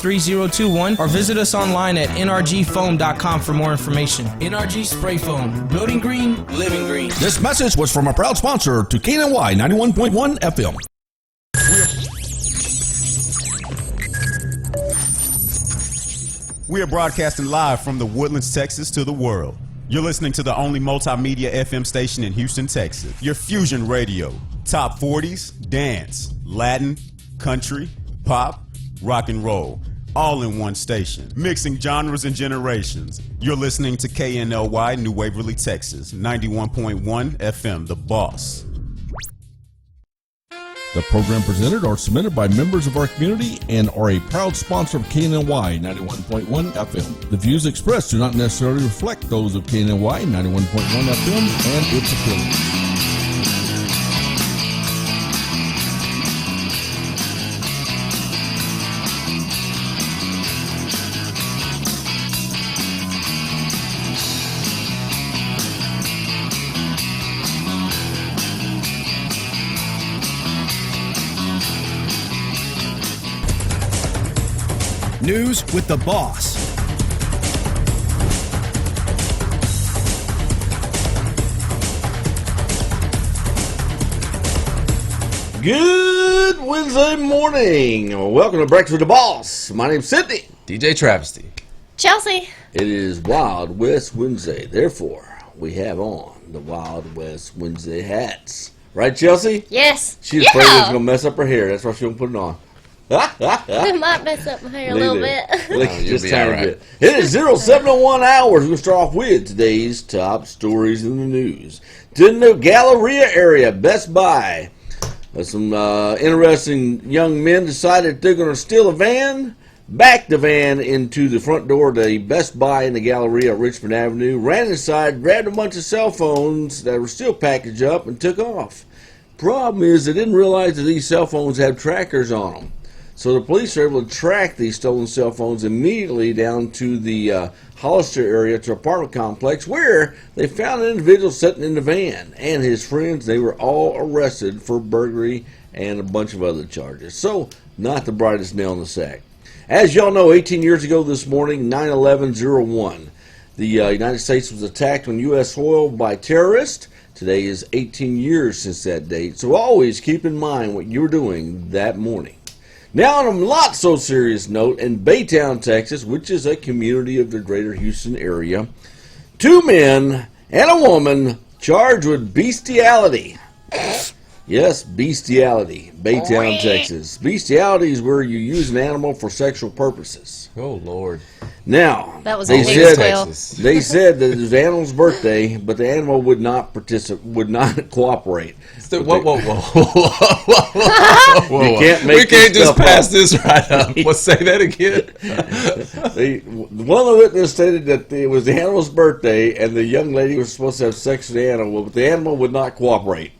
917-888-3021 or visit us online at nrgfoam.com for more information. NRG Spray Foam. Building green, living green. This message was from a proud sponsor to KNLY 91.1 FM. We are broadcasting live from the Woodlands, Texas to the world. You're listening to the only multimedia FM station in Houston, Texas. Your Fusion Radio. Top 40s, dance, Latin, country, pop, rock and roll. All in one station. Mixing genres and generations. You're listening to KNLY, New Waverly, Texas. 91.1 FM, The Boss. The program presented or submitted by members of our community and are a proud sponsor of KNLY 91.1 FM. The views expressed do not necessarily reflect those of KNLY 91.1 FM and its affiliates. News with the Boss. Good Wednesday morning. Welcome to Breakfast with the Boss. My name's Sydney. DJ Travesty. Chelsea. It is Wild West Wednesday. Therefore, we have on the Wild West Wednesday hats. Right, Chelsea? Yes. She's afraid it's going to mess up her hair. That's why she won't put it on. It might mess up my hair a little bit. Just a tiny bit. It is 0701 hours. We're going to start off with today's top stories in the news. To the Galleria area, Best Buy. Some interesting young men decided they're going to steal a van, back the van into the front door of the Best Buy in the Galleria at Richmond Avenue, ran inside, grabbed a bunch of cell phones that were still packaged up, and took off. Problem is, they didn't realize that these cell phones have trackers on them. So the police are able to track these stolen cell phones immediately down to the Hollister area, to apartment complex, where they found an individual sitting in the van. And his friends, they were all arrested for burglary and a bunch of other charges. So, not the brightest nail in the sack. As y'all know, 18 years ago this morning, 9/11/01, the United States was attacked on U.S. soil by terrorists. Today is 18 years since that date. So always keep in mind what you were doing that morning. Now, on a not so serious note, in Baytown, Texas, which is a community of the greater Houston area, 2 men and a woman charged with bestiality. Yes, bestiality. Baytown, Texas. Bestiality is where you use an animal for sexual purposes. Oh, Lord. Now, that was they said they said that it was the animal's birthday, but the animal would not cooperate. Whoa. You can't make we can't just pass this right up. Let's say that again. One of the witnesses stated that it was the animal's birthday, and the young lady was supposed to have sex with the animal, but the animal would not cooperate.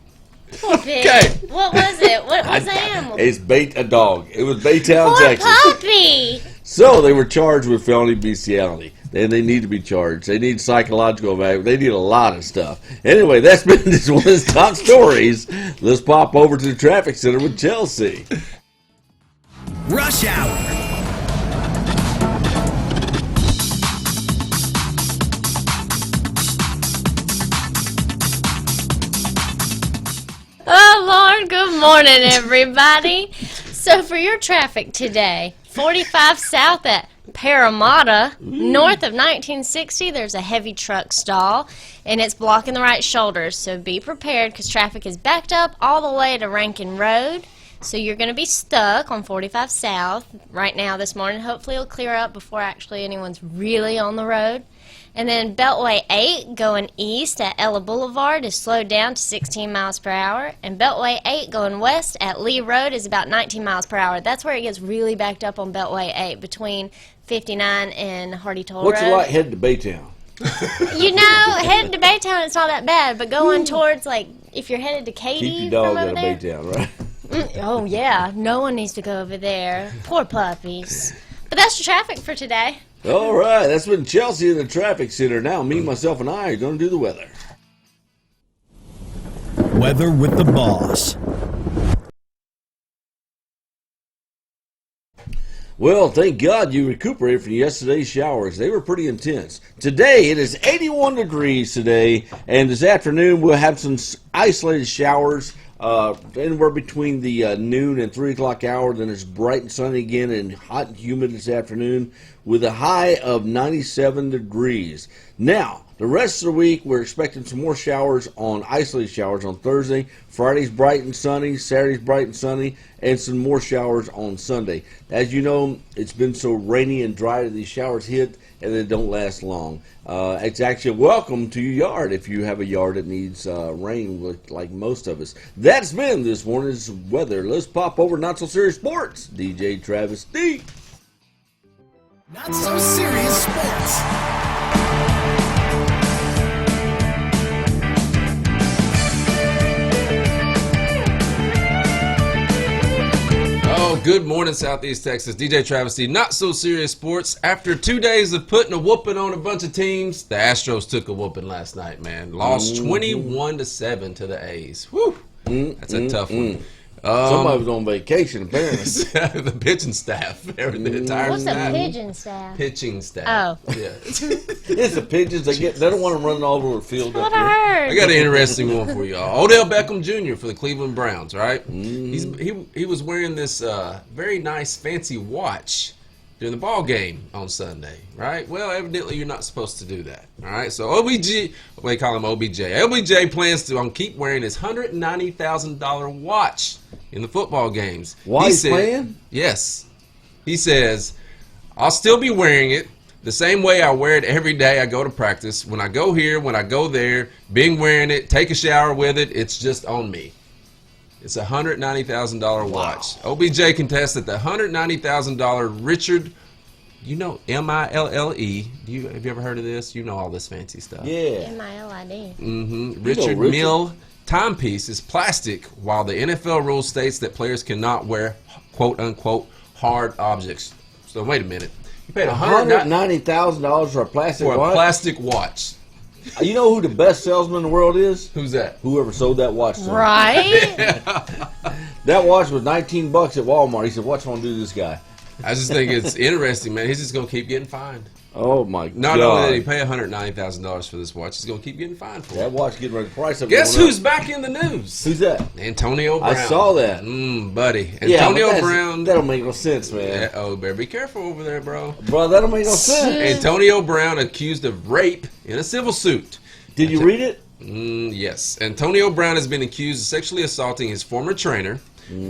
Okay. What was it? What was the animal? It's a dog. It was Baytown, Poor Texas. puppy. So they were charged with felony bestiality. And they need to be charged. They need psychological evaluation. They need a lot of stuff. Anyway, that's been this one of the top stories. Let's pop over to the traffic center with Chelsea. Rush Hour. Oh, Lord, good morning, everybody. So for your traffic today, 45 south at Parramatta, north of 1960, there's a heavy truck stall, and it's blocking the right shoulder. So be prepared because traffic is backed up all the way to Rankin Road. So you're going to be stuck on 45 south right now this morning. Hopefully it'll clear up before actually anyone's really on the road. And then Beltway 8 going east at Ella Boulevard is slowed down to 16 miles per hour. And Beltway 8 going west at Lee Road is about 19 miles per hour. That's where it gets really backed up on Beltway 8 between 59 and Hardy Toll Road. What's it like heading to Baytown? You know, heading to Baytown, it's not that bad. But going towards, like, if you're headed to Katy Keep your dog from out over of there, Baytown, right? Oh, yeah. No one needs to go over there. Poor puppies. But that's the traffic for today. All right, that's been Chelsea in the traffic center. Now, me, myself, and I are going to do the weather. Weather with the Boss. Well, thank God you recuperated from yesterday's showers. They were pretty intense. Today, it is 81 degrees today, and this afternoon we'll have some isolated showers anywhere between the noon and 3 o'clock hour. Then it's bright and sunny again and hot and humid this afternoon with a high of 97 degrees. Now, the rest of the week, we're expecting some more showers isolated showers on Thursday. Friday's bright and sunny. Saturday's bright and sunny. And some more showers on Sunday. As you know, it's been so rainy and dry that these showers hit and they don't last long. It's actually a welcome to your yard if you have a yard that needs rain like most of us. That's been this morning's weather. Let's pop over Not So Serious Sports. DJ Travis D. Not So Serious Sports. Oh, good morning, Southeast Texas. DJ Travis D. Not So Serious Sports. After 2 days of putting a whooping on a bunch of teams, the Astros took a whooping last night, man. Lost 21-7 to the A's. Whew. That's a tough one. Somebody was on vacation, apparently. The pitching staff. The entire What's a staff. pigeon staff? Pitching staff. Oh. Yeah. It's the pigeons. They don't want to run all over the field What up there. I heard. I got an interesting one for y'all. Odell Beckham Jr. for the Cleveland Browns, right? He was wearing this very nice fancy watch during the ball game on Sunday, right? Well, evidently you're not supposed to do that, all right? So OBJ, they call him OBJ. OBJ plans to keep wearing his $190,000 watch in the football games. Why he's playing? Yes. He says, I'll still be wearing it the same way I wear it every day I go to practice. When I go here, when I go there, being wearing it, take a shower with it, it's just on me. It's a $190,000 watch. OBJ contests that the $190,000 Richard, you know, M-I-L-L-E. Have you ever heard of this? You know all this fancy stuff. Yeah. MILID. Richard Mille timepiece is plastic, while the NFL rule states that players cannot wear quote-unquote hard objects. So wait a minute. You paid $190,000 for a plastic watch? Plastic watch. You know who the best salesman in the world is? Who's that? Whoever sold that watch to him. Right? That watch was $19 at Walmart. He said, "What you want to do to this guy?" I just think it's interesting, man. He's just going to keep getting fined. Oh, my God. Not only did he pay $190,000 for this watch, he's going to keep getting fined for That it. watch getting ready to price up. Guess who's back in the news? Who's that? Antonio Brown. I saw that. Buddy. Yeah, Antonio Brown. That don't make no sense, man. Yeah, oh, better be careful over there, bro. Bro, that don't make no sense. Antonio Brown accused of rape in a civil suit. Did you read it? Yes. Antonio Brown has been accused of sexually assaulting his former trainer,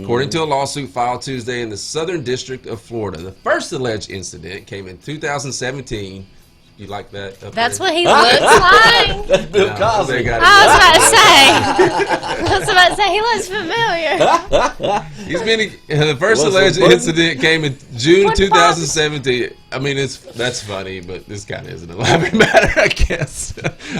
according to a lawsuit filed Tuesday in the Southern District of Florida. The first alleged incident came in 2017. You like that? That's what he looks like. That's Bill Cosby. They got I was about to say he looks familiar. He's been the first What's alleged the button? incident came in June What 2017. I mean, that's funny, but this kind of is an elaborate matter, I guess.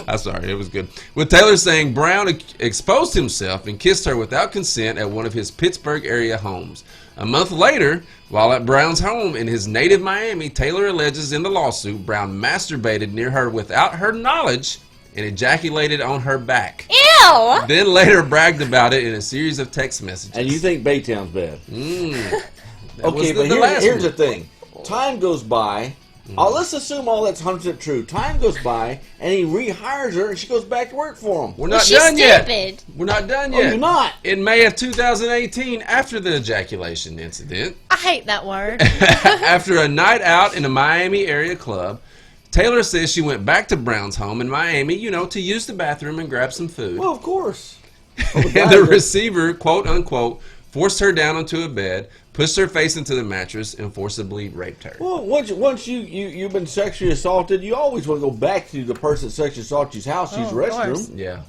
I'm sorry, it was good. With Taylor saying Brown exposed himself and kissed her without consent at one of his Pittsburgh area homes. A month later, while at Brown's home in his native Miami, Taylor alleges in the lawsuit Brown masturbated near her without her knowledge and ejaculated on her back. Ew! Then later bragged about it in a series of text messages. And you think Baytown's bad. Okay, was but last here's the one. thing. Time goes by. Let's assume all that's 100% true. Time goes by, and he rehires her, and she goes back to work for him. We're not She's done yet. stupid. We're not done Oh, yet. you're not? In May of 2018, after the ejaculation incident, I hate that word. after a night out in a Miami area club, Taylor says she went back to Brown's home in Miami, to use the bathroom and grab some food. Well, of course. And the receiver, quote unquote, forced her down onto a bed, pushed her face into the mattress, and forcibly raped her. Well, once you've been sexually assaulted, you always want to go back to the person that sexually assaulted you's house, use of restroom. course. Yeah.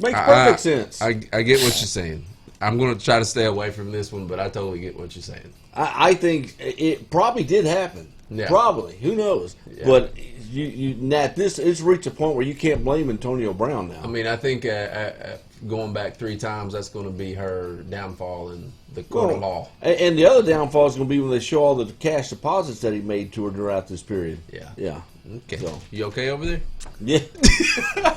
Makes perfect sense. I get what you're saying. I'm going to try to stay away from this one, but I totally get what you're saying. I think it probably did happen. Yeah. Probably. Who knows? Yeah. But it's reached a point where you can't blame Antonio Brown now. I mean, I think going back 3 times, that's going to be her downfall in the court of law. And the other downfall is going to be when they show all the cash deposits that he made to her throughout this period. Yeah. Yeah. Okay. So. You okay over there? Yeah.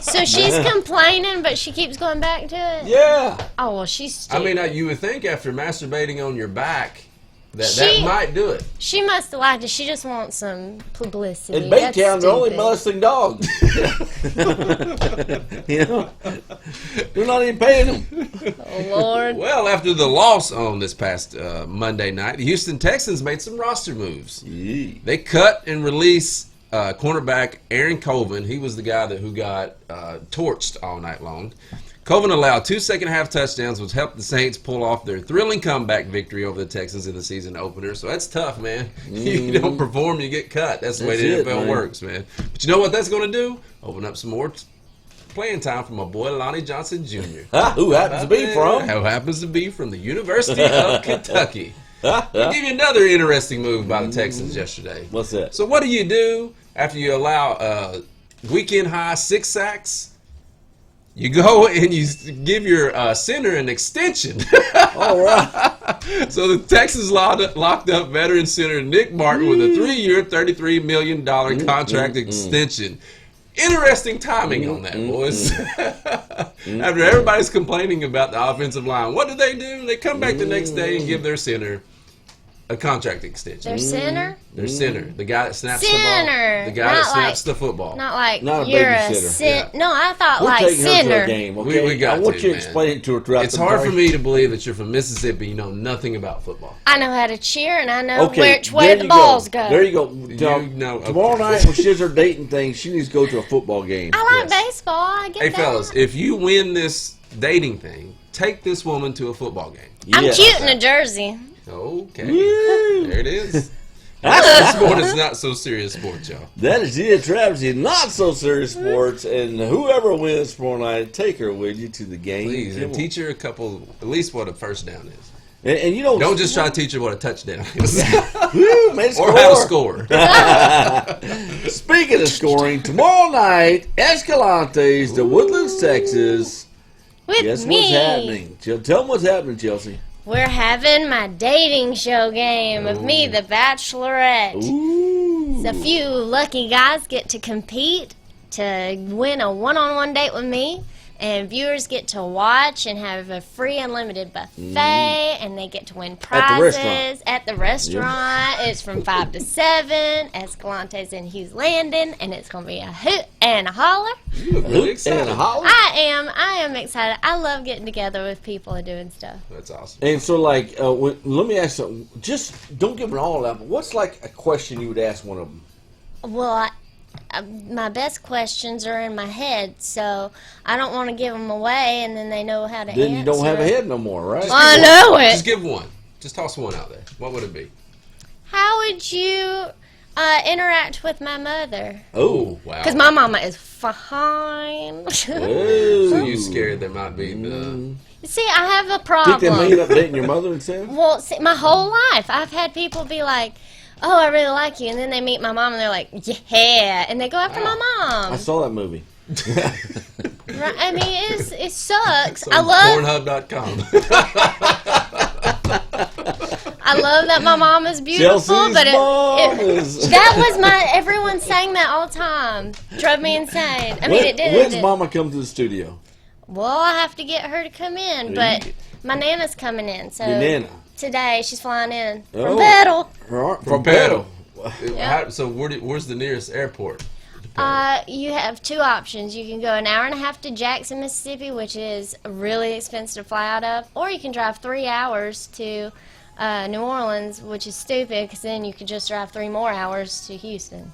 So she's complaining, but she keeps going back to it? Yeah. Oh, well, she's I stupid. mean, you would think after masturbating on your back That might do it. She must have liked it. She just wants some publicity. In Baytown, they're only stupid. molesting dogs. You know, they're not even paying them. Oh, Lord. Well, after the loss on this past Monday night, the Houston Texans made some roster moves. Yee. They cut and released cornerback Aaron Colvin. He was the guy who got torched all night long. Colvin allowed 2 second-half touchdowns, which helped the Saints pull off their thrilling comeback victory over the Texans in the season opener. So that's tough, man. You don't perform, you get cut. That's the way the NFL works, man. But you know what that's going to do? Open up some more playing time for my boy Lonnie Johnson Jr. Who happens to be from? Who happens to be from the University of Kentucky. I'll give you another interesting move by the Texans yesterday. What's that? So what do you do after you allow weekend high 6 sacks? You go and you give your center an extension. All right. So the Texans locked up veteran center Nick Martin with a 3-year, $33 million contract extension. Interesting timing on that, boys. After everybody's complaining about the offensive line, what do? They come back the next day and give their center a contract extension. Their center? Their center. The guy that snaps the Center. ball. The guy Not that snaps like- the football. Not like Not a you're babysitter. Yeah. No, I thought We're like taking her to center. a game, okay? We got I want to, you to man. explain it to her throughout It's the hard break. for me to believe that you're from Mississippi. You know nothing about football. I know how to cheer and I know Okay, which way there the you balls go. There you go. know- Tomorrow okay. night when she does her dating thing, she needs to go to a football game. I like baseball. I get Hey, that. fellas, if you win this dating thing, take this woman to a football game. I'm Yes. cute in a jersey. Okay. Woo. There it is. This sport is not so serious sport, y'all. That is it, Travesty. Not so serious sports, and whoever wins tomorrow night, take her with you to the game. Please, and teach her at least what a first down is. And you know, Don't just try to teach her what a touchdown is. Woo, made a Or how to score. Speaking of scoring, tomorrow night, Escalante's to Woodlands, Texas. With Guess me. what's happening? Tell them what's happening, Chelsea. We're having my dating show game of me, the Bachelorette. Ooh. So a few lucky guys get to compete to win a one-on-one date with me. And viewers get to watch and have a free unlimited buffet, and they get to win prizes At the restaurant. It's from 5 to 7. Escalante's in Hughes Landing, and it's going to be a hoot and a holler. You look really And excited. a holler. I am excited. I love getting together with people and doing stuff. That's awesome. And so, like, let me ask you, just don't give them all out, but what's like a question you would ask one of them? Well, my best questions are in my head, so I don't want to give them away, and then they know how to answer. Then you don't have a head no more, right? I know it. Just give one. Just toss one out there. What would it be? How would you interact with my mother? Oh, Wow. Because my mama is fine. So oh. you scared there might be the... See, I have a Think they made problem. up dating your mother instead? Well, see, my whole life, I've had people be like, "Oh, I really like you," and then they meet my mom, and they're like, "Yeah," and they go after my I mom. saw that movie. Right? I mean, it sucks. So I love Pornhub.com. that my mom is beautiful, Chelsea's but mom is... that was my. Everyone sang that all the time. Drove me insane. I mean, it did. When's Mama come to the studio? Well, I have to get her to come in, but my Nana's coming in. So Your Nana. today she's flying in Oh. from Battle. From Pedal. Yeah. So where's the nearest airport? You have two options. You can go an hour and a half to Jackson, Mississippi, which is really expensive to fly out of, or you can drive 3 hours to New Orleans, which is stupid because then you could just drive 3 more hours to Houston.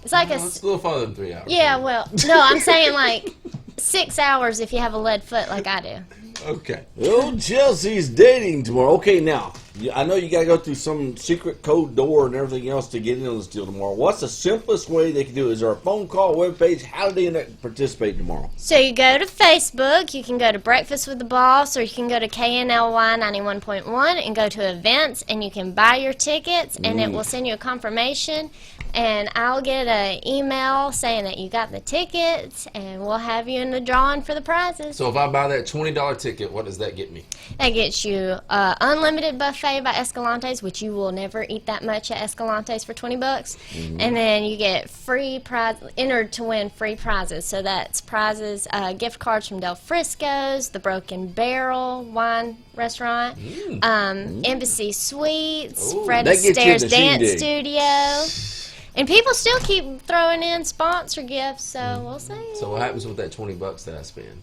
It's like It's a little farther than 3 hours. yeah. Well, no, I'm saying like 6 hours if you have a lead foot like I do. Okay. Oh, Chelsea's dating tomorrow. Okay, now, I know you got to go through some secret code door and everything else to get into this deal tomorrow. What's the simplest way they can do it? Is there a phone call, webpage? How do they participate tomorrow? So you go to Facebook, you can go to Breakfast with the Boss, or you can go to KNLY 91.1 and go to events, and you can buy your tickets, and it will send you a confirmation, and I'll get an email saying that you got the tickets, and we'll have you in the drawing for the prizes. So if I buy that $20 ticket, what does that get me? That gets you unlimited buffet buffet by Escalante's, which you will never eat that much at Escalante's for $20. And then you get free prize, entered to win free prizes. So that's prizes, gift cards from Del Frisco's, the Broken Barrel Wine Restaurant, Embassy Suites, Fred that gets you in Astaire's the Dance shindig. Studio. And people still keep throwing in sponsor gifts, so we'll see. So what happens with that $20 that I spend?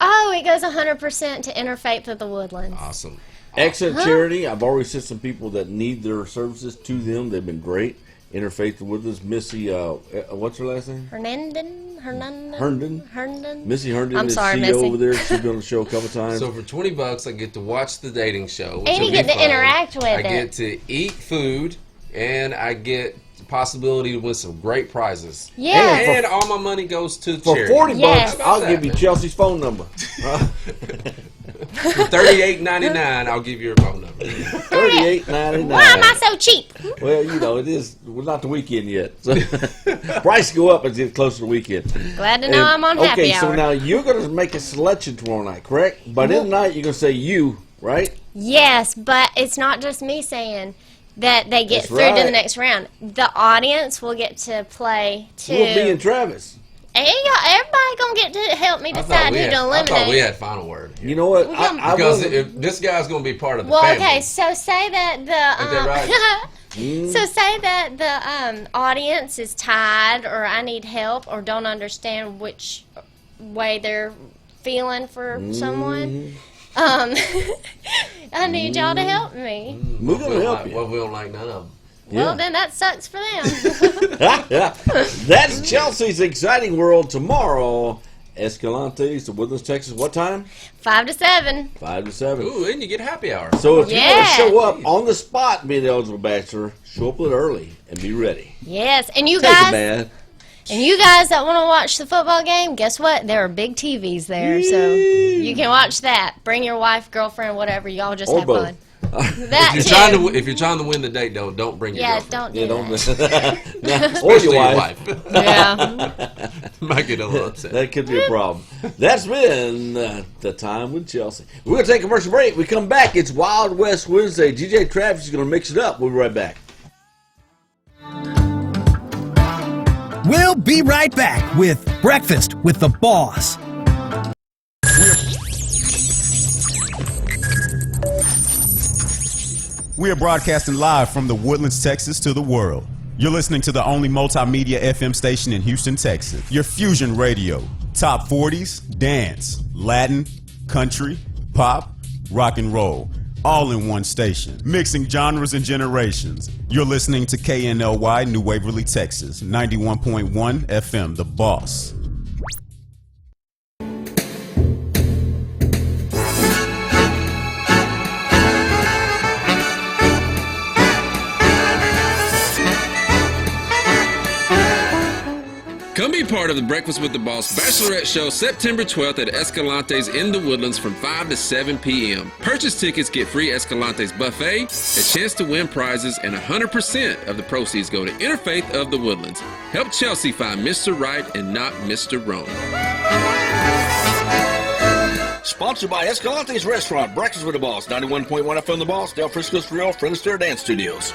Oh, it goes 100% to Interfaith of the Woodlands. Awesome. Excellent charity. I've already sent some people that need their services to them. They've been great. Interfaith with us. Missy, what's her last name? Herndon. Missy Herndon I'm is sorry, CEO Missy. over there. She's been on the show a couple times. So for $20, I get to watch the dating show. Which And you will get be to fun. interact with I it. get to eat food, and I get the possibility to win some great prizes. Yeah. And all my money goes to For charity. $40, Yes. I'll give you Chelsea's phone number. For $38.99, I'll give you her phone number. $38.99. Why am I so cheap? Well, you know, it is. We're not the weekend yet. So price go up as it gets closer to the weekend. Glad to know I'm on happy Okay, hour. so now you're going to make a selection tomorrow night, correct? But in the night, you're going to say you, right? Yes, but it's not just me saying that they get That's through to the right. next round. The audience will get to play too. We'll be in Travis. And everybody gonna get to help me decide who to I thought we eliminate. had final word. You know what? Because if this guy's going to be part of the Well, family. okay, so say that Is that the so say that the audience is tied, or I need help, or don't understand which way they're feeling for someone. I need y'all to help me. We're going to help you. Well, we don't like none of them. Well, then that sucks for them. That's Chelsea's Exciting World tomorrow. Escalante's to Woodlands, Texas. What time? 5 to 7. 5 to 7. Ooh, and you get happy hour. So if you're going Yeah. to show up on the spot, being the eligible bachelor, show up a little early and be ready. Yes, and you Take it, guys, man. that want to watch the football game, guess what? There are big TVs there, so you can watch that. Bring your wife, girlfriend, whatever. Y'all just Or have both. fun. That If you're trying to win the date, though, don't bring your yeah, girlfriend. don't do Yeah, that. don't or Especially your wife. Yeah. Might get a little upset. That could be a problem. That's been the time with Chelsea. We're going to take a commercial break. We come back. It's Wild West Wednesday. DJ Travis is going to mix it up. We'll be right back. We'll be right back with Breakfast with the Boss. We are broadcasting live from the Woodlands, Texas to the world. You're listening to the only multimedia FM station in Houston, Texas. Your Fusion Radio. Top 40s, dance, Latin, country, pop, rock and roll. All in one station. Mixing genres and generations. You're listening to KNLY, New Waverly, Texas. 91.1 FM, The Boss. Come be part of the Breakfast with the Boss Bachelorette Show September 12th at Escalante's in the Woodlands from 5 to 7 p.m. Purchase tickets, get free Escalante's buffet, a chance to win prizes, and 100% of the proceeds go to Interfaith of the Woodlands. Help Chelsea find Mr. Right and not Mr. Wrong. Sponsored by Escalante's Restaurant, Breakfast with the Boss, 91.1 FM The Boss, Del Frisco's Grill, Fred Astaire Dance Studios.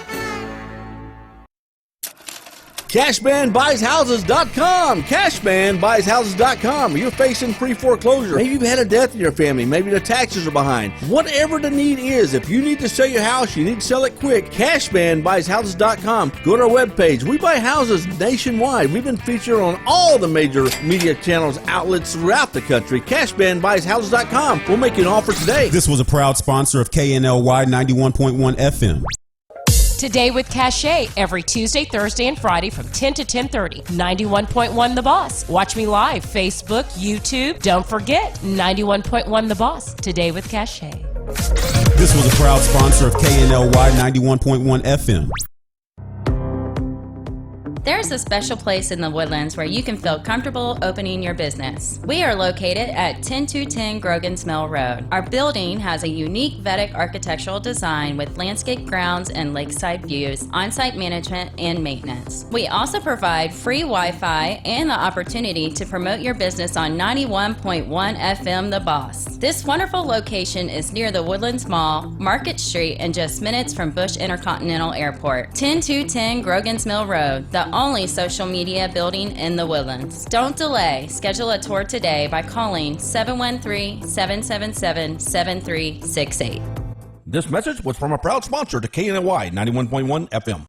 CashmanBuysHouses.com. CashmanBuysHouses.com. You're facing pre-foreclosure. Maybe you've had a death in your family. Maybe the taxes are behind. Whatever the need is, if you need to sell your house, you need to sell it quick. CashmanBuysHouses.com. Go to our webpage. We buy houses nationwide. We've been featured on all the major media channels, outlets throughout the country. CashmanBuysHouses.com. We'll make you an offer today. This was a proud sponsor of KNLY 91.1 FM. Today with Cachet, every Tuesday, Thursday, and Friday from 10 to 10:30. 91.1 The Boss. Watch me live, Facebook, YouTube. Don't forget, 91.1 The Boss. Today with Cachet. This was a proud sponsor of KNLY 91.1 FM. There's a special place in the Woodlands where you can feel comfortable opening your business. We are located at 10210 Grogan's Mill Road. Our building has a unique Vedic architectural design with landscape grounds and lakeside views, on-site management, and maintenance. We also provide free Wi-Fi and the opportunity to promote your business on 91.1 FM The Boss. This wonderful location is near the Woodlands Mall, Market Street, and just minutes from Bush Intercontinental Airport. 10210 Grogan's Mill Road, the only social media building in the Woodlands. Don't delay. Schedule a tour today by calling 713-777-7368. This message was from a proud sponsor to KNLY 91.1 FM.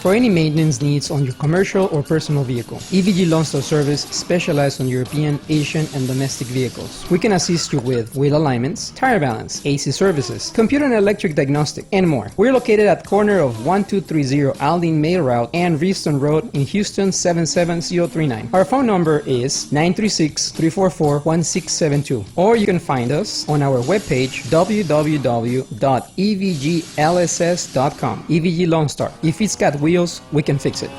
For any maintenance needs on your commercial or personal vehicle, EVG Loan Store Service specializes on European, Asian, and domestic vehicles. We can assist you with wheel alignments, tire balance, AC services, computer and electric diagnostic, and more. We're located at corner of 1230 Aldine Mail Route and Reeston Road in Houston 77039. Our phone number is 936-344-1672, or you can find us on our webpage www.evglss.com. EVG Lone Star. If it's got wheels, we can fix it.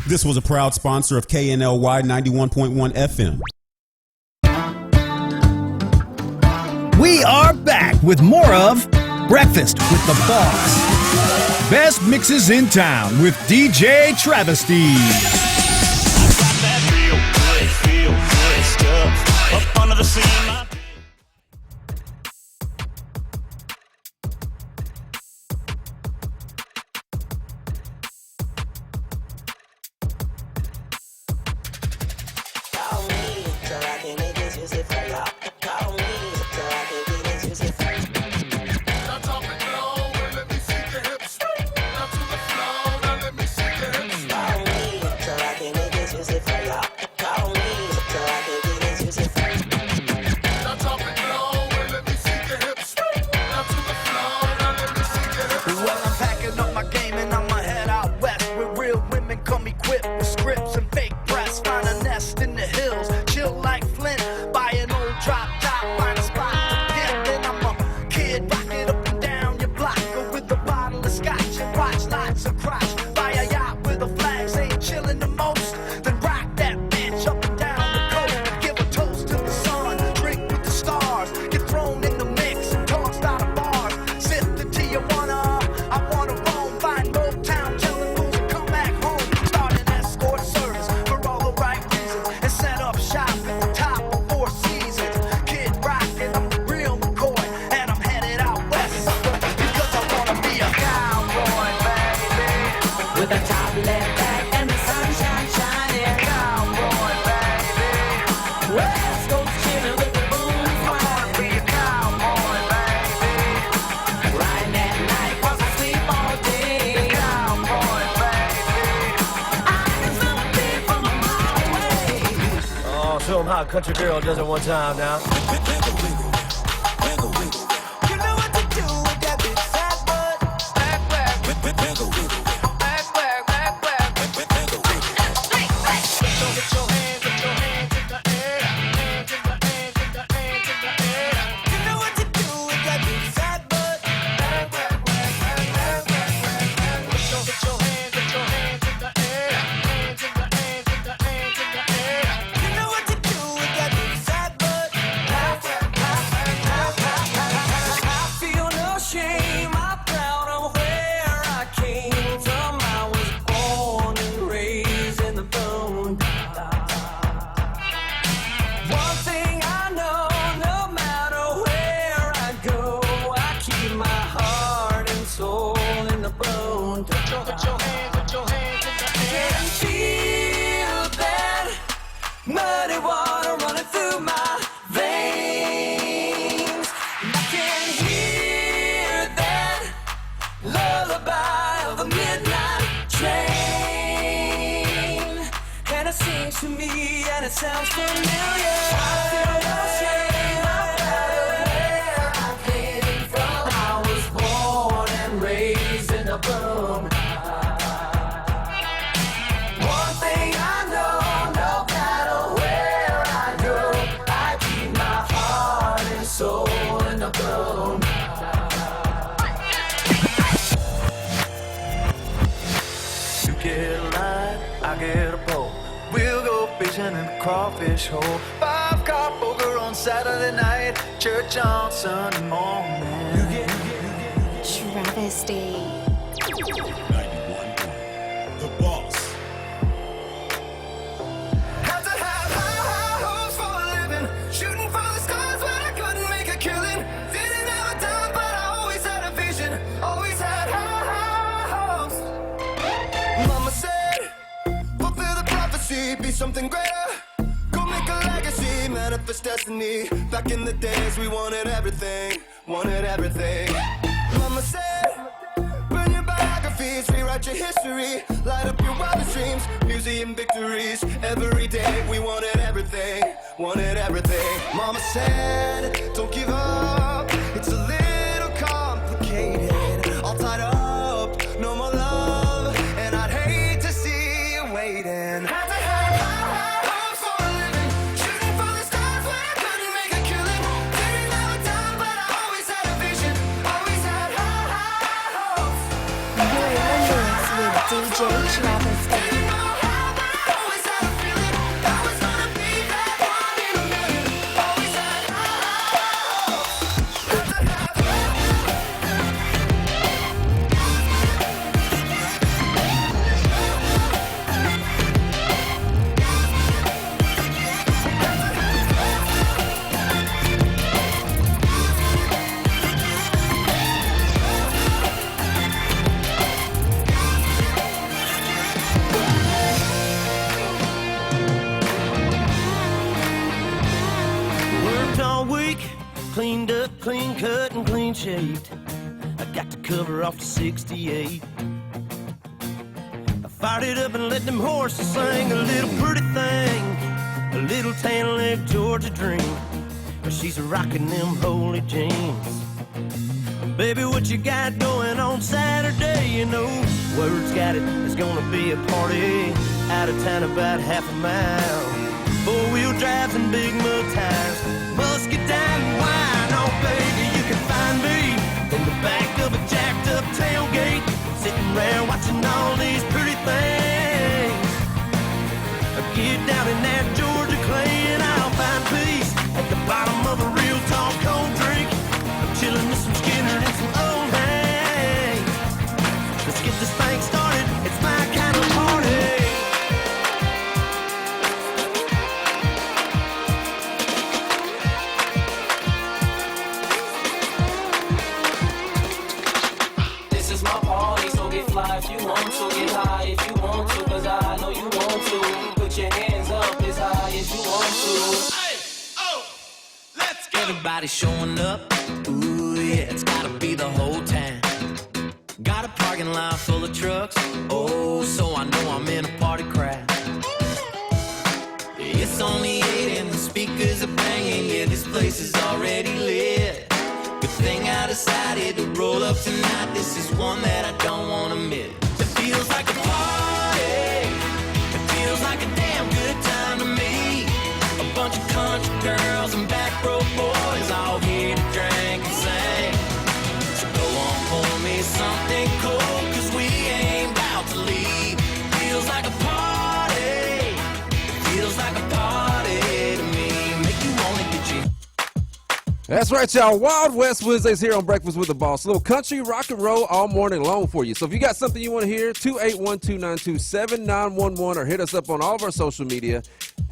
This was a proud sponsor of KNLY 91.1 FM. We are back with more of Breakfast with the Boss. Best mixes in town with DJ Travesty. Feel good stuff up under the sea. Show them how a country girl does it one time now. get a line, I get a pole. We'll go fishing in the crawfish hole. 5-car poker on Saturday night, church on Sunday morning. Travesty. 91. The Boss. Had to have high hopes for a living, shooting for the stars when I couldn't make a killing. Didn't have a dime, but I always had a vision, always had high hopes. Mama said, fulfill the prophecy, be something greater. Go make a legacy, manifest destiny. Back in the days, we wanted everything, wanted everything. Mama said, burn your biographies, rewrite your history, light up your wildest dreams, museum victories. Every day we wanted everything, wanted everything. Mama said, don't give up, it's a little complicated. All tied up, no more love, and I'd hate to see you waiting. Had to have high hopes for a living, shooting for the stars when I couldn't make a killing. Didn't have a dime, but I always had a vision, always had high hopes. You're in the mix with DJ Travesty. Worked all week, cleaned up, clean cut, and clean shaved. I got to cover off the 68. I fired it up and let them horses sing. A little pretty thing, a little tan leg Georgia dream. But she's rocking them holy jeans. Baby, what you got going on Saturday? You know, word's got it, it's gonna be a party. Out of town about half a mile. 4-wheel drives and big mud tires. Muscadine and wine, oh baby, you can find me in the back of a jacked up tailgate, sitting around watching all these pretty things. Get down in that Georgia clay and I'll find peace at the bottom of a real tall cold drink. I'm chilling with some Skinner and some old hay. Let's get this thing started, it's my kind of party. If you want to, get high if you want to, cause I know you want to. Put your hands up as high as you want to. Hey, oh, let's go. Everybody showing up, ooh yeah, it's gotta be the whole time. Got a parking lot full of trucks, oh, so I know I'm in a party crowd. It's only 8 and the speakers are banging, yeah, this place is already lit. Good thing I decided to roll up tonight. This is one that I don't wanna miss. It feels like a party. It feels like a damn good time to me. A bunch of country girls and back row boys all here to drink and sing. So go on, pour me something cold, cause we ain't about to leave. Feels like a party. It feels like a party to me. Make you wanna get you. That's right, y'all. Wild West Wednesdays here on Breakfast with the Boss. A little country rock and roll all morning long for you. So if you got something you want to hear, 281-292-7911 or hit us up on all of our social media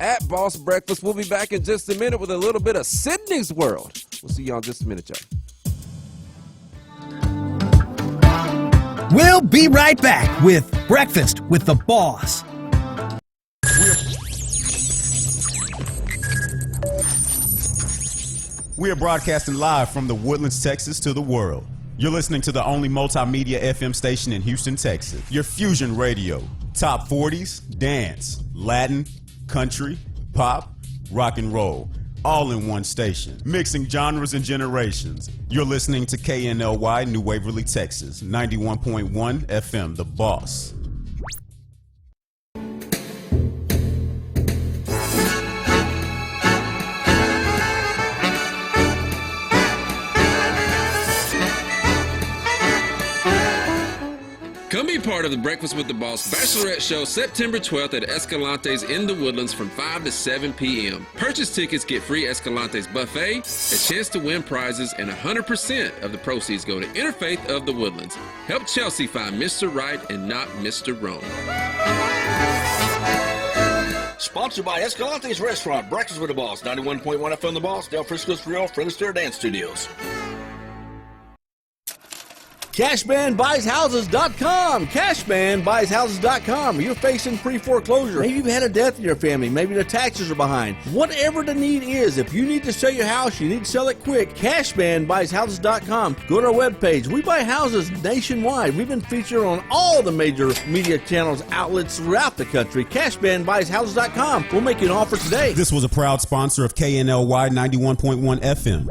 at Boss Breakfast. We'll be back in just a minute with a little bit of Sydney's World. We'll see y'all in just a minute, y'all. We'll be right back with Breakfast with the Boss. We are broadcasting live from the Woodlands, Texas to the world. You're listening to the only multimedia FM station in Houston, Texas. Your fusion radio. Top 40s, dance, Latin, country, pop, rock and roll. All in one station. Mixing genres and generations. You're listening to KNLY, New Waverly, Texas. 91.1 FM, The Boss. Come be part of the Breakfast with the Boss Bachelorette Show September 12th at Escalante's in the Woodlands from 5 to 7 p.m. Purchase tickets, get free Escalante's buffet, a chance to win prizes, and 100% of the proceeds go to Interfaith of the Woodlands. Help Chelsea find Mr. Right and not Mr. Wrong. Sponsored by Escalante's Restaurant, Breakfast with the Boss, 91.1 FM The Boss, Del Frisco's Grill, Fred Astaire Dance Studios. CashmanBuysHouses.com. CashmanBuysHouses.com. You're facing pre-foreclosure. Maybe you've had a death in your family. Maybe the taxes are behind. Whatever the need is, if you need to sell your house, you need to sell it quick. CashmanBuysHouses.com. Go to our webpage. We buy houses nationwide. We've been featured on all the major media channels, outlets throughout the country. CashmanBuysHouses.com. We'll make you an offer today. This was a proud sponsor of KNLY 91.1 FM.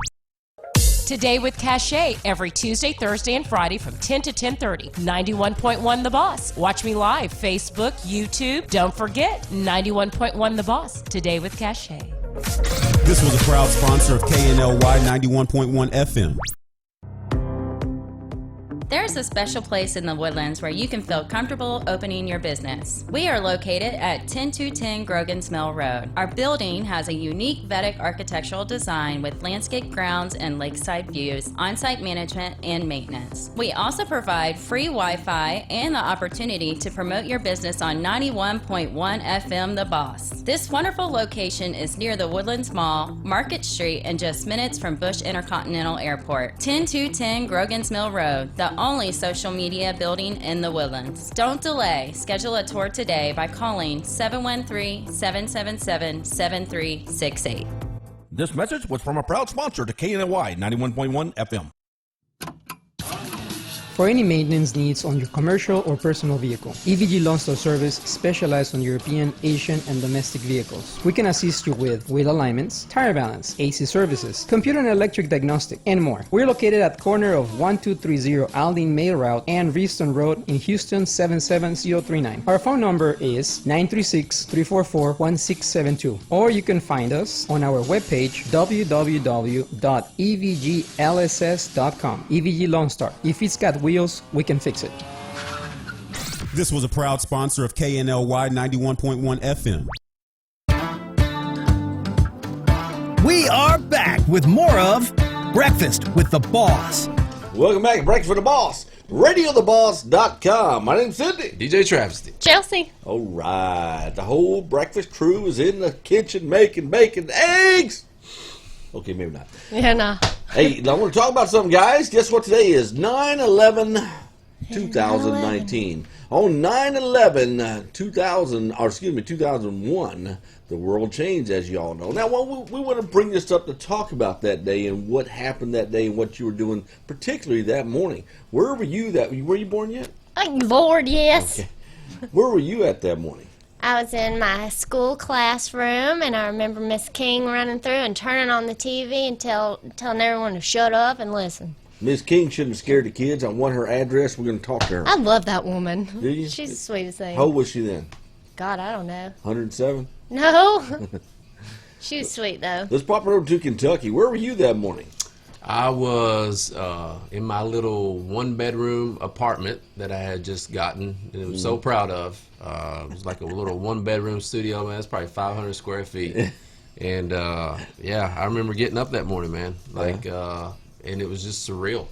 Today with Cachet, every Tuesday, Thursday, and Friday from 10 to 10:30. 91.1 The Boss. Watch me live, Facebook, YouTube. Don't forget, 91.1 The Boss. Today with Cachet. This was a proud sponsor of KNLY 91.1 FM. There's a special place in the Woodlands where you can feel comfortable opening your business. We are located at 10210 Grogan's Mill Road. Our building has a unique Vedic architectural design with landscape grounds and lakeside views, on-site management, and maintenance. We also provide free Wi-Fi and the opportunity to promote your business on 91.1 FM The Boss. This wonderful location is near the Woodlands Mall, Market Street, and just minutes from Bush Intercontinental Airport. 10210 Grogan's Mill Road, the only social media building in the Woodlands. Don't delay. Schedule a tour today by calling 713-777-7368. This message was from a proud sponsor to KNLY 91.1 FM. For any maintenance needs on your commercial or personal vehicle, EVG Lonsdale Service specializes on European, Asian, and domestic vehicles. We can assist you with wheel alignments, tire balance, AC services, computer and electric diagnostic, and more. We're located at corner of 1230 Aldine Mail Route and Reeston Road in Houston 77039. Our phone number is 936-344-1672, or you can find us on our webpage www.evglss.com. EVG Lone Star. If it's got wheels, we can fix it. This was a proud sponsor of KNLY 91.1 FM. We are back with more of Breakfast with the Boss. Welcome back to Breakfast with the Boss. RadioTheBoss.com. My name's Cindy. DJ Travesty. Chelsea. All right. The whole breakfast crew is in the kitchen making bacon eggs. Okay, maybe not. Yeah, no. Hey, I want to talk about something, guys. Guess what today is? 9/11/2019. On 9/11/2001, the world changed, as you all know. Now, we want to bring this up to talk about that day and what happened that day and what you were doing, particularly that morning. Where were you were you born yet? I'm bored, yes. Okay. Where were you at that morning? I was in my school classroom, and I remember Miss King running through and turning on the TV and telling everyone to shut up and listen. Miss King shouldn't have scared the kids. I want her address. We're going to talk to her. I love that woman. Do you? She's the sweetest thing. How old was she then? God, I don't know. 107? No. She was sweet, though. Let's pop it over to Kentucky. Where were you that morning? I was in my little one-bedroom apartment that I had just gotten and was so proud of. It was like a little one-bedroom studio, man. It's probably 500 square feet. And, yeah, I remember getting up that morning, man. Like, and it was just surreal.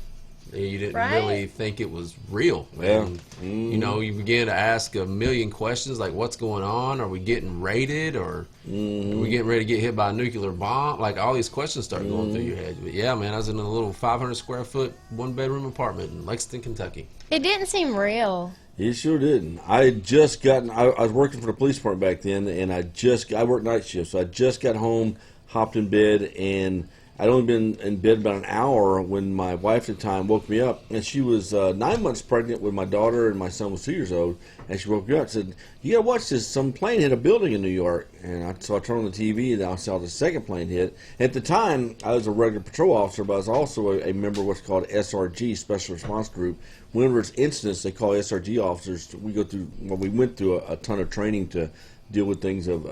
You didn't really think it was real. Yeah. And, you know, you began to ask a million questions, like what's going on? Are we getting raided? Or are we getting ready to get hit by a nuclear bomb? Like, all these questions start going through your head. But yeah, man, I was in a little 500 square foot, one-bedroom apartment in Lexington, Kentucky. It didn't seem real. It sure didn't. I had just gotten, I was working for the police department back then, and I worked night shift, so I just got home, hopped in bed, and I'd only been in bed about an hour when my wife at the time woke me up, and she was 9 months pregnant with my daughter, and my son was 2 years old, and she woke me up and said, "You gotta watch this, some plane hit a building in New York." And so I turned on the TV, and I saw the second plane hit. At the time, I was a regular patrol officer, but I was also a member of what's called SRG, Special Response Group. Whenever it's incidents, they call SRG officers. We went through a ton of training to deal with things of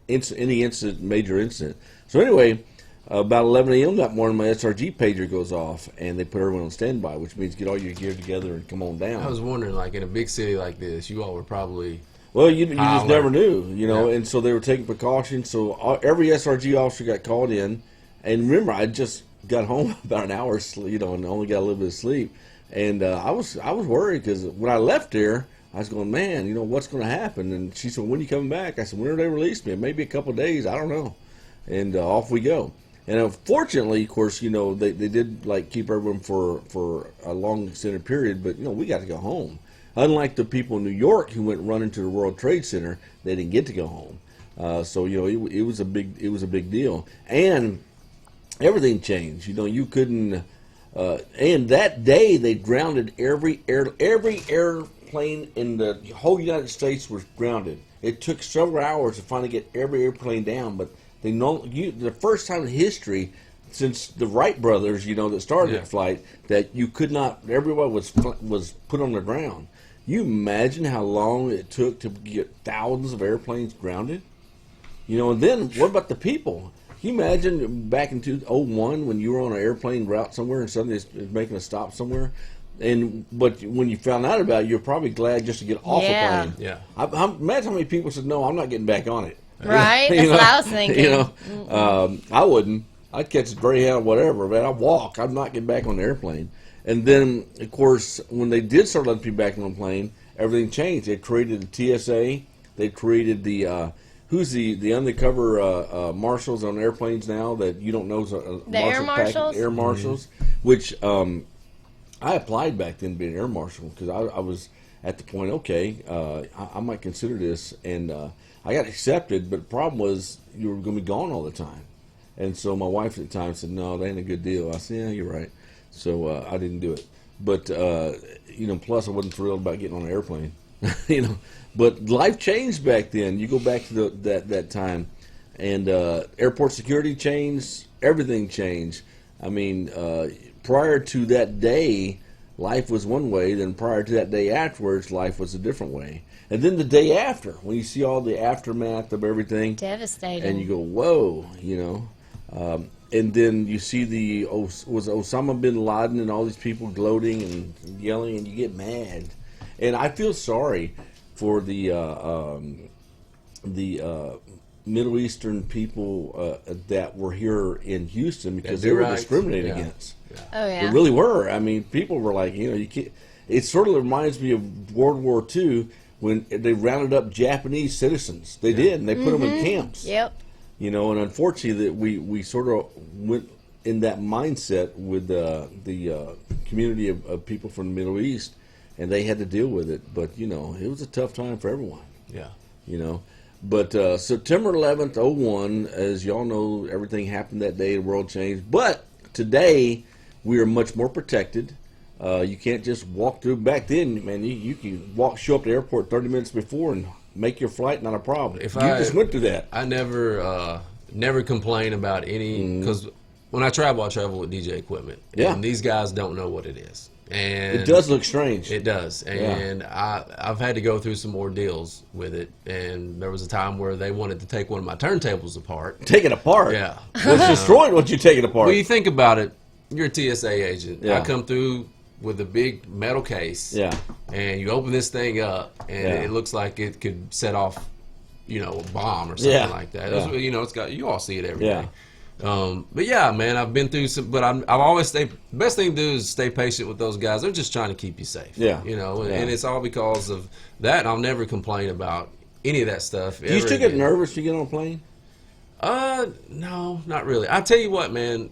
any incident, major incident. So anyway, about 11 a.m. that morning, my SRG pager goes off, and they put everyone on standby, which means get all your gear together and come on down. I was wondering, like in a big city like this, you all were probably well, you just never knew, Yeah. and so they were taking precautions. So every SRG officer got called in, and remember, I just got home about an hour, and only got a little bit of sleep, and I was worried because when I left there, I was going, man, what's going to happen? And she said, when are you coming back? I said, when are they release me? Maybe a couple of days, I don't know, and off we go. And unfortunately, of course, they did like keep everyone for a long extended period, but we got to go home. Unlike the people in New York who went running to the World Trade Center, they didn't get to go home. So it was a big deal, and everything changed. You couldn't. And that day they grounded every airplane in the whole United States was grounded. It took several hours to finally get every airplane down, but the first time in history since the Wright brothers, that started that flight, that you could not. Everyone was put on the ground. You imagine how long it took to get thousands of airplanes grounded? And then what about the people? Can you imagine back in 2001 when you were on an airplane route somewhere and suddenly it's making a stop somewhere? But when you found out about it, you're probably glad just to get off a plane. Yeah. Imagine how many people said, no, I'm not getting back on it. Right? That's what I was thinking. I wouldn't. I'd catch a Greyhound or whatever, but I'd walk. I'm not getting back on the airplane. And then, of course, when they did start letting people back on the plane, everything changed. They created the TSA. They created the who's the undercover marshals on airplanes now that you don't know. The air marshals? Air marshals, which I applied back then to be an air marshal because I was at the point, okay, I might consider this. And I got accepted, but the problem was you were going to be gone all the time. And so my wife at the time said, no, that ain't a good deal. I said, yeah, you're right. So I didn't do it. But, plus I wasn't thrilled about getting on an airplane. But life changed back then. You go back to that time. And airport security changed. Everything changed. I mean, prior to that day, life was one way. Then prior to that day afterwards, life was a different way. And then the day after, when you see all the aftermath of everything. Devastating. And you go, whoa, and then you see was Osama bin Laden and all these people gloating and yelling, and you get mad. And I feel sorry for the Middle Eastern people that were here in Houston because they were discriminated against. Yeah. Oh yeah, they really were. I mean, people were like, you can't. It sort of reminds me of World War II when they rounded up Japanese citizens. They did, and they put them in camps. Yep. And unfortunately, that we sort of went in that mindset with the community of people from the Middle East, and they had to deal with it. But it was a tough time for everyone. Yeah. But September 11th, 01, as y'all know, everything happened that day. The world changed. But today, we are much more protected. You can't just walk through. Back then, man, you can show up to the airport 30 minutes before and make your flight, not a problem. You just went through that. I never complain about any, because when I travel with DJ equipment. Yeah. And these guys don't know what it is. And it does look strange. It does. And I've had to go through some ordeals with it. And there was a time where they wanted to take one of my turntables apart. Take it apart? Yeah. What's destroyed once you take it apart? Well, you think about it. You're a TSA agent. Yeah. I come through with a big metal case. Yeah. And you open this thing up, and it looks like it could set off, a bomb or something like that. Yeah. It's got, you all see it every day. Yeah. But yeah, man, I've been through some, but I've always the best thing to do is stay patient with those guys. They're just trying to keep you safe. Yeah. And it's all because of that. And I'll never complain about any of that stuff. Do you still get nervous when you get on a plane? No, not really. I'll tell you what, man,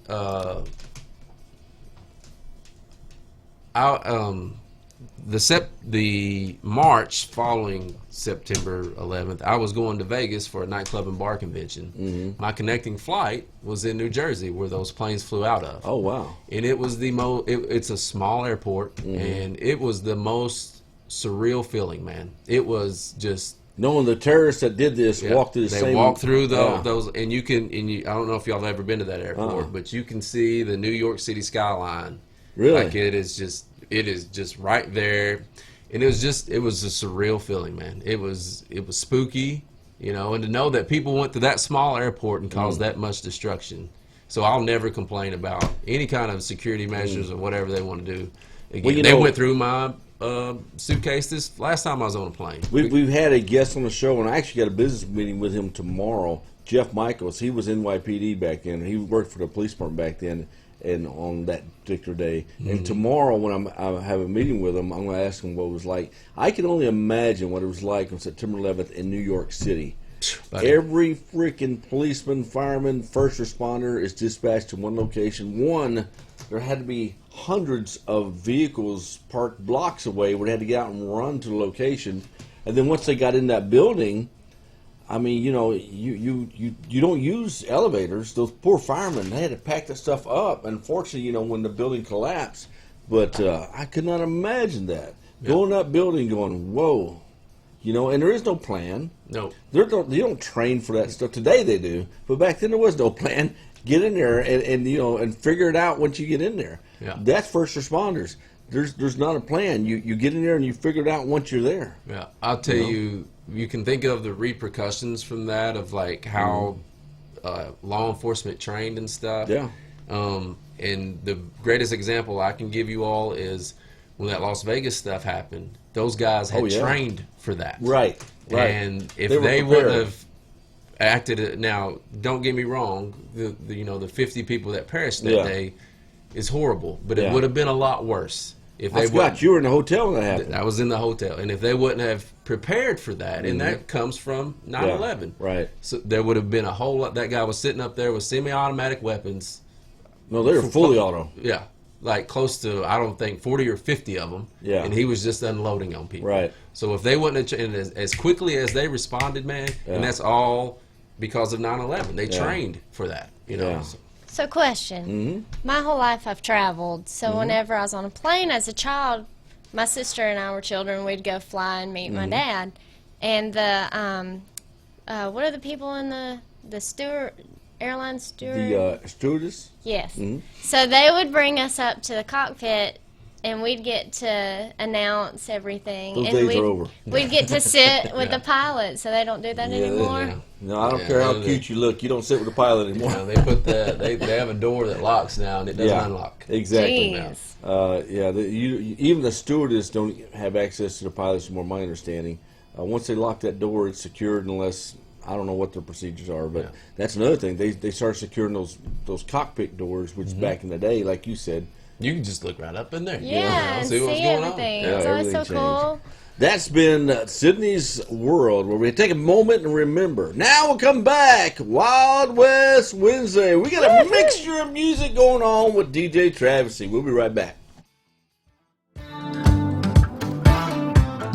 the March following September 11th, I was going to Vegas for a nightclub and bar convention. Mm-hmm. My connecting flight was in New Jersey, where those planes flew out of. Oh wow! And it was it's a small airport, and it was the most surreal feeling, man. It was just knowing the terrorists that did this walked through the same. They walked through those, and you can. I don't know if y'all have ever been to that airport, but you can see the New York City skyline. Really? Like it is just right there, and it was a surreal feeling, man. It was spooky, and to know that people went to that small airport and caused that much destruction. So I'll never complain about any kind of security measures or whatever they want to do. Again, Well, they went through my suitcase this last time I was on a plane. We've had a guest on the show, and I actually got a business meeting with him tomorrow. Jeff Michaels, he was NYPD back then. He worked for the police department back then, and on that particular day. And tomorrow, when I have a meeting with him, I'm going to ask him what it was like. I can only imagine what it was like on September 11th in New York City. Every freaking policeman, fireman, first responder is dispatched to one location. There had to be hundreds of vehicles parked blocks away where they had to get out and run to the location. And then once they got in that building, I mean, you don't use elevators. Those poor firemen, they had to pack that stuff up. Unfortunately, when the building collapsed, but I could not imagine that. Going in that building going, whoa. And there is no plan. No. They don't train for that stuff. Today they do, but back then there was no plan. Get in there and figure it out once you get in there. Yeah. That's first responders. There's not a plan. You get in there and you figure it out once you're there. Yeah, I'll tell you, you can think of the repercussions from that, of like how law enforcement trained and stuff. Yeah. And the greatest example I can give you all is when that Las Vegas stuff happened. Those guys had trained for that. Right. And if they would have acted, now don't get me wrong, the 50 people that perished that day is horrible, but it would have been a lot worse. If I forgot you were in the hotel when that happened. I was in the hotel, and if they wouldn't have prepared for that, and that comes from 9/11, right? So there would have been a whole lot. That guy was sitting up there with semi-automatic weapons. No, they were fully auto. Yeah, like close to, I don't think 40 or 50 of them. Yeah, and he was just unloading on people. Right. So if they wouldn't have, and as quickly as they responded, man, and that's all because of 9/11. They trained for that. So question. My whole life I've traveled, so whenever I was on a plane as a child, my sister and I were children, we'd go fly and meet my dad. And the, what are the people in the airline steward? The stewardess? Yes. So they would bring us up to the cockpit, and we'd get to announce everything. Those and days are over. We'd get to sit with the pilot, so they don't do that anymore. No, I don't care how cute you look. You don't sit with the pilot anymore. They put they have a door that locks now, and it doesn't unlock. Exactly. Jeez. Even the stewardess don't have access to the pilots anymore. My understanding. Once they lock that door, it's secured unless I don't know what their procedures are. But that's another thing. They start securing those cockpit doors, which back in the day, like you said, you can just look right up in there. Yeah, and see what's going everything. On. So it's so cool. That's been Sydney's World, where we take a moment and remember. Now we'll come back. Wild West Wednesday. We got a mixture of music going on with DJ Travesty. We'll be right back.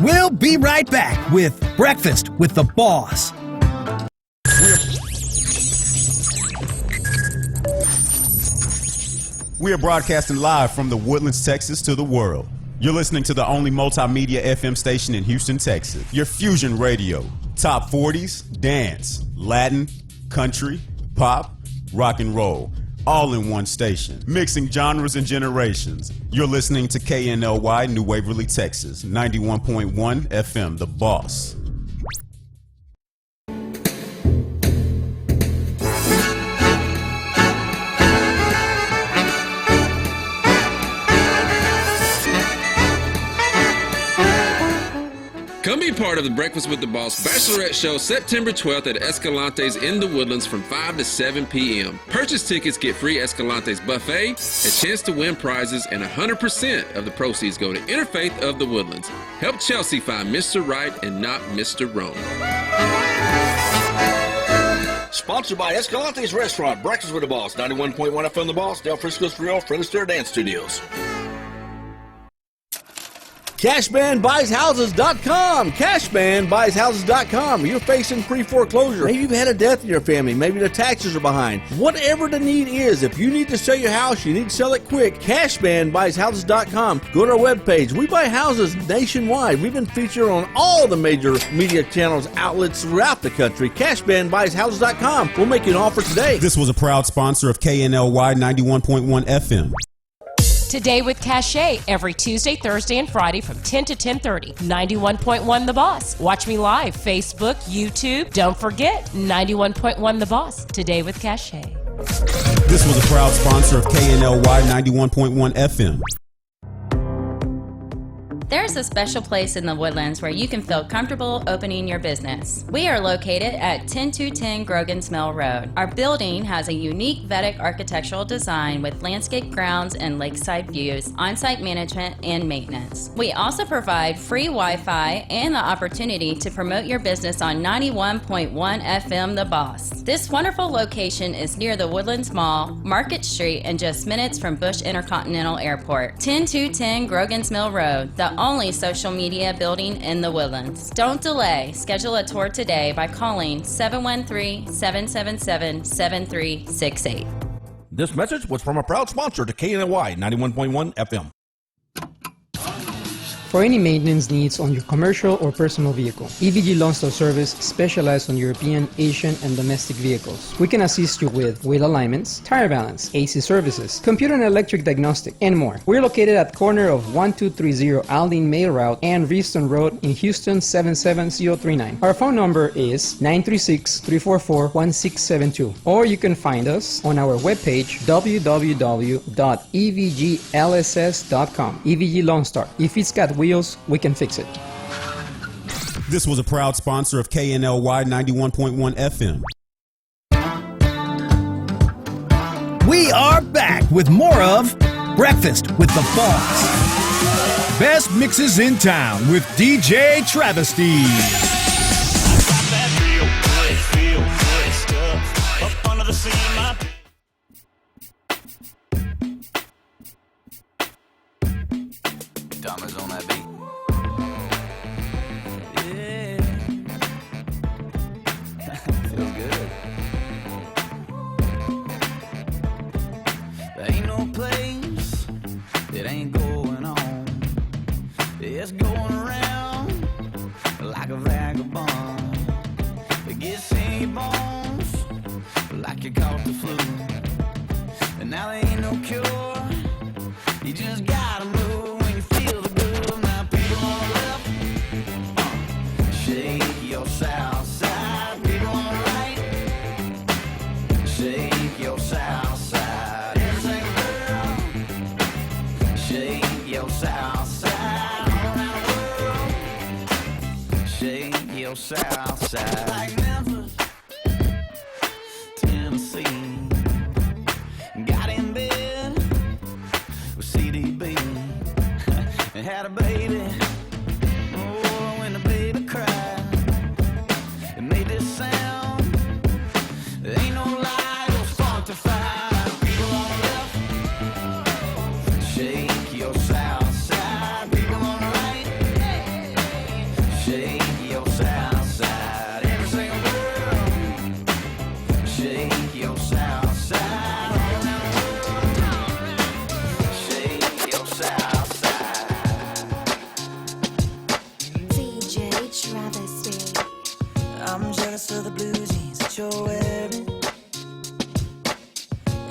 We'll be right back with Breakfast with the Boss. We are broadcasting live from the Woodlands, Texas to the world. You're listening to the only multimedia FM station in Houston, Texas. Your fusion radio. Top 40s, dance, Latin, country, pop, rock and roll. All in one station. Mixing genres and generations. You're listening to KNLY, New Waverly, Texas. 91.1 FM, The Boss. Come be part of the Breakfast with the Boss Bachelorette Show September 12th at Escalante's in the Woodlands from 5 to 7 p.m. Purchase tickets, get free Escalante's buffet, a chance to win prizes, and 100% of the proceeds go to Interfaith of the Woodlands. Help Chelsea find Mr. Right and not Mr. Wrong. Sponsored by Escalante's Restaurant, Breakfast with the Boss, 91.1 FM The Boss, Del Frisco's Real, Fred Astaire Dance Studios. CashmanBuysHouses.com. CashmanBuysHouses.com. You're facing pre-foreclosure. Maybe you've had a death in your family. Maybe the taxes are behind. Whatever the need is, if you need to sell your house, you need to sell it quick. CashmanBuysHouses.com. Go to our webpage. We buy houses nationwide. We've been featured on all the major media channels, outlets throughout the country. CashmanBuysHouses.com. We'll make you an offer today. This was a proud sponsor of KNLY 91.1 FM. Today with Cachet, every Tuesday, Thursday, and Friday from 10 to 10:30. 91.1 The Boss. Watch me live, Facebook, YouTube. Don't forget, 91.1 The Boss. Today with Cachet. This was a proud sponsor of KNLY 91.1 FM. There's a special place in the Woodlands where you can feel comfortable opening your business. We are located at 10210 Grogan's Mill Road. Our building has a unique Vedic architectural design with landscape grounds and lakeside views, on-site management, and maintenance. We also provide free Wi-Fi and the opportunity to promote your business on 91.1 FM The Boss. This wonderful location is near the Woodlands Mall, Market Street, and just minutes from Bush Intercontinental Airport. 10210 Grogan's Mill Road, the only social media building in the Woodlands. Don't delay. Schedule a tour today by calling 713-777-7368. This message was from a proud sponsor to KNLY 91.1 FM. For any maintenance needs on your commercial or personal vehicle, EVG Lonsdale Service specializes on European, Asian, and domestic vehicles. We can assist you with wheel alignments, tire balance, AC services, computer and electric diagnostic, and more. We're located at corner of 1230 Aldine Mail Route and Reeston Road in Houston 77039. Our phone number is 936-344-1672, or you can find us on our webpage www.evglss.com. EVG Lone Star. If it's got wheels, we can fix it. This was a proud sponsor of KNLY 91.1 FM. We are back with more of Breakfast with the Boss. Best mixes in town with DJ Travesty. Feel good stuff up under the sea of my Thomas on that beat. yeah. Feels good. There ain't no place that ain't going on. It's going around like a vagabond. It gets in your bones like you caught the flu. And now there ain't no cure. You just gotta move when you feel the groove. Now people on the left, shake your south side. People on the right, shake your south side. Every single girl, shake your south side. All around the world, shake your south side. Like Memphis, Tennessee, got in bed with CDB and had a baby. Oh, when the baby cried, it made this sound. There ain't no lie, it was funkified. People on the left, shake your south side. People on the right, shake your south side. Every single girl, shake your south side. All around the world, shake your south side. DJ Travesty. I'm jealous of the blue jeans that you're wearing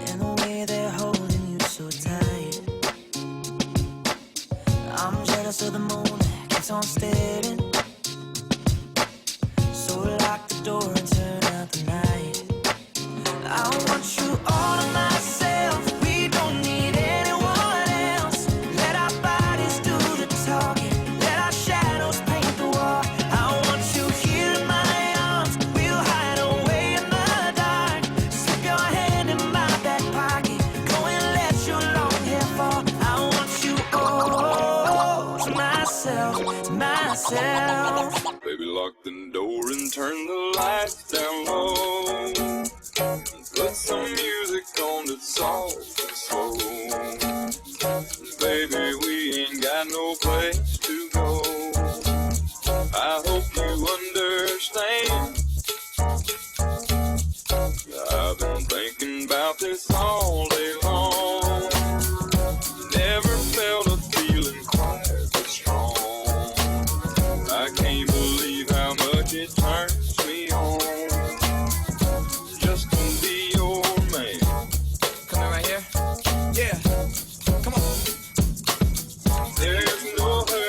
and the way they're holding you so tight. I'm jealous of the moon that keeps on staring. So lock the door and turn out the light. I want you all to myself. We don't need anyone else. Let our bodies do the talking. Let our shadows paint the wall. I want you here in my arms. We'll hide away in the dark. Slip your hand in my back pocket. Go and let your long hair fall. I want you all to myself, to myself. Baby, lock the door and turn the lights down low. Put some music on that's soft and slow. Baby, we ain't got no place to go. I hope you understand. I've been thinking about this all day long. Never felt a feeling quite this strong. I can't believe how much it turns me on. Just to be your man. Come in right here. Yeah. Come on. There's no hurry.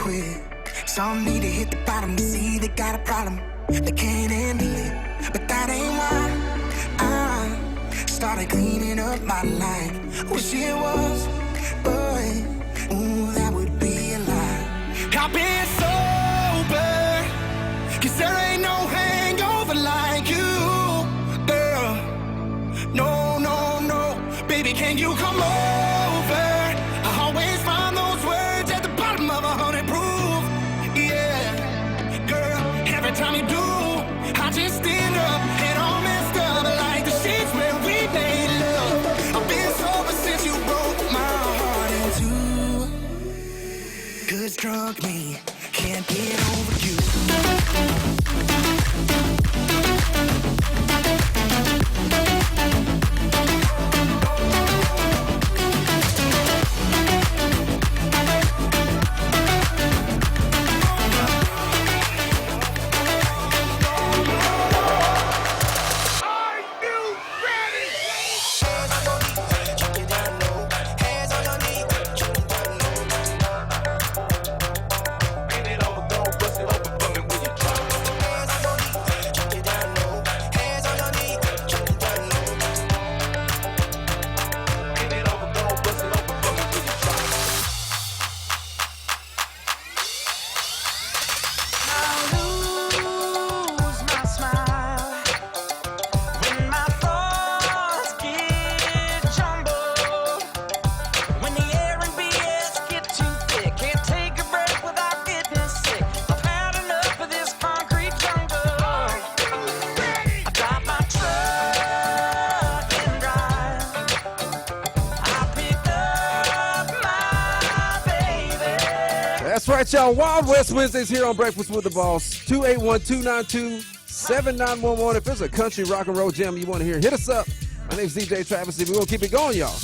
quit. Some need to hit the bottom to see they got a problem. They can't handle it, but that ain't why I started cleaning up my life. Wish it was, but ooh, that would be a lie. I've been sober, 'cause there ain't no hangover like you, girl. No, no, no, baby, can you come over? I always find those words at the bottom of 100 proof. Yeah, girl, every time you do, I just end up and all messed up like the sheets where we made love. I've been sober since you broke my heart in two. Good drunk me, can't get over you. That's right, y'all. Wild West Wednesdays here on Breakfast with the Boss. 281-292-7911. If there's a country rock and roll jam you want to hear, hit us up. My name's DJ Travis. We're going to keep it going, y'all.